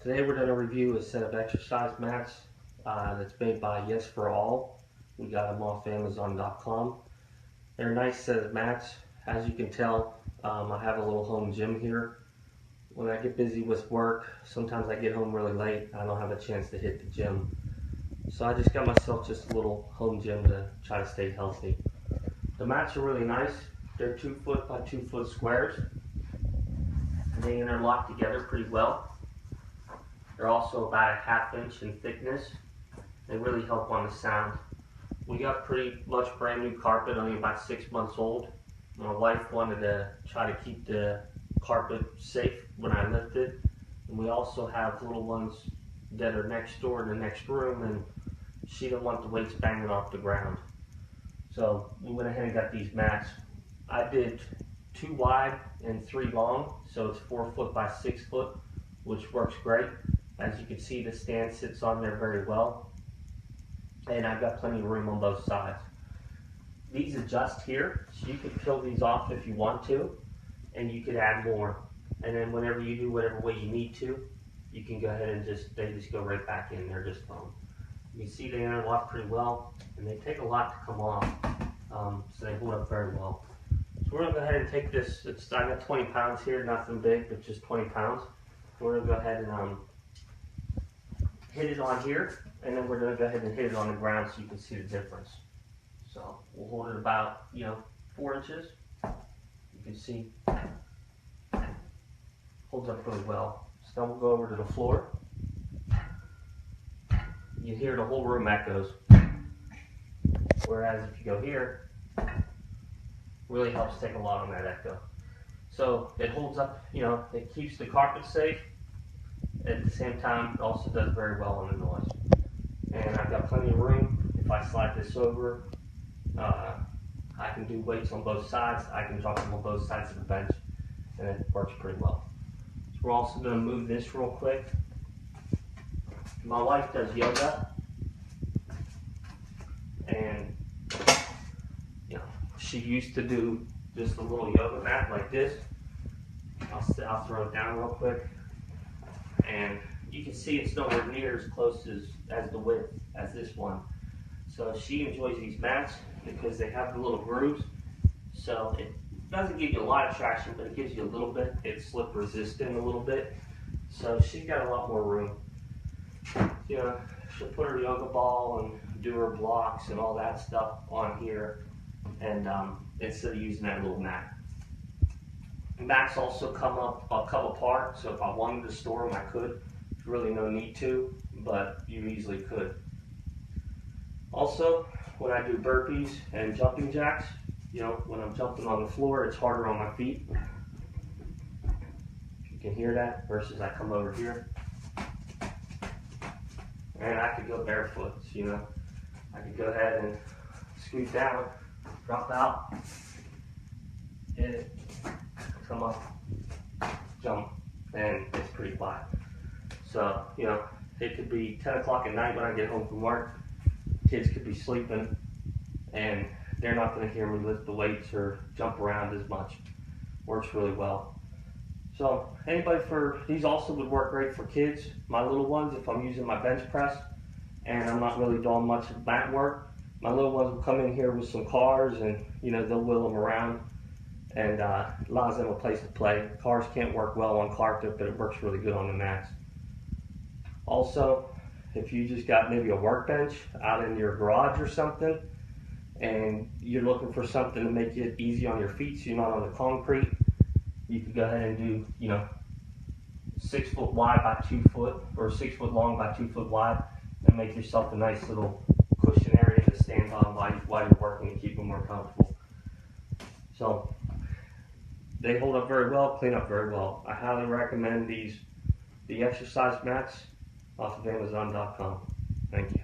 Today we're going to review a set of exercise mats that's made by Yes For All. We got them off Amazon.com. They're a nice set of mats. As you can tell, I have a little home gym here. When I get busy with work, sometimes I get home really late. I don't have a chance to hit the gym. So I just got myself just a little home gym to try to stay healthy. The mats are really nice. They're 2 foot by 2 foot squares. They interlock together pretty well. They're also about a 1/2 inch in thickness. They really help on the sound. We got pretty much brand new carpet, only about 6 months old. My wife wanted to try to keep the carpet safe when I lifted. And we also have little ones that are next door in the next room, and she didn't want the weights banging off the ground. So we went ahead and got these mats. I did 2 wide and 3 long, so it's 4 foot by 6 foot, which works great. As you can see, the stand sits on there very well, and I've got plenty of room on both sides. These adjust here, so you can peel these off if you want to, and you could add more. And then whenever you do whatever way you need to, you can go ahead and they just go right back in. They're just foam. You can see they interlock pretty well, and they take a lot to come off, so they hold up very well. So we're gonna go ahead and take this. I got 20 pounds here, nothing big, but just 20 pounds. We're gonna go ahead and hit it on here, and then we're going to go ahead and hit it on the ground so you can see the difference. So we'll hold it about 4 inches. You can see holds up really well. So now we'll go over to the floor. You hear the whole room echoes. Whereas if you go here, really helps take a lot on that echo. So it holds up, it keeps the carpet safe. At the same time, it also does very well on the noise. And I've got plenty of room. If I slide this over, I can do weights on both sides. I can drop them on both sides of the bench, and it works pretty well. So we're also going to move this real quick. My wife does yoga, and she used to do just a little yoga mat like this. I'll throw it down real quick. And you can see it's nowhere near as close as the width as this one. So she enjoys these mats because they have the little grooves. So it doesn't give you a lot of traction, but it gives you a little bit. It's slip resistant a little bit. So she's got a lot more room. She'll put her yoga ball and do her blocks and all that stuff on here, and instead of using that little mat. Mats also come apart, so if I wanted to store them, I could. There's really no need to, but you easily could. Also, when I do burpees and jumping jacks, when I'm jumping on the floor, it's harder on my feet. You can hear that, versus I come over here. And I could go barefoot, I could go ahead and scoot down, drop out, hit it, come up, jump, and it's pretty quiet. So, it could be 10 o'clock at night when I get home from work. Kids could be sleeping, and they're not going to hear me lift the weights or jump around as much. Works really well. So, these also would work great for kids. My little ones, if I'm using my bench press, and I'm not really doing much of mat work, my little ones will come in here with some cars, and, they'll wheel them around. And allows them a place to play. Cars can't work well on carpet, but it works really good on the mats. Also, if you just got maybe a workbench out in your garage or something, and you're looking for something to make it easy on your feet so you're not on the concrete, you could go ahead and do, 6 foot wide by 2 foot, or 6 foot long by 2 foot wide, and make yourself a nice little cushion area to stand on while you're working and keep them more comfortable. So, they hold up very well, clean up very well. I highly recommend the exercise mats off of Amazon.com. Thank you.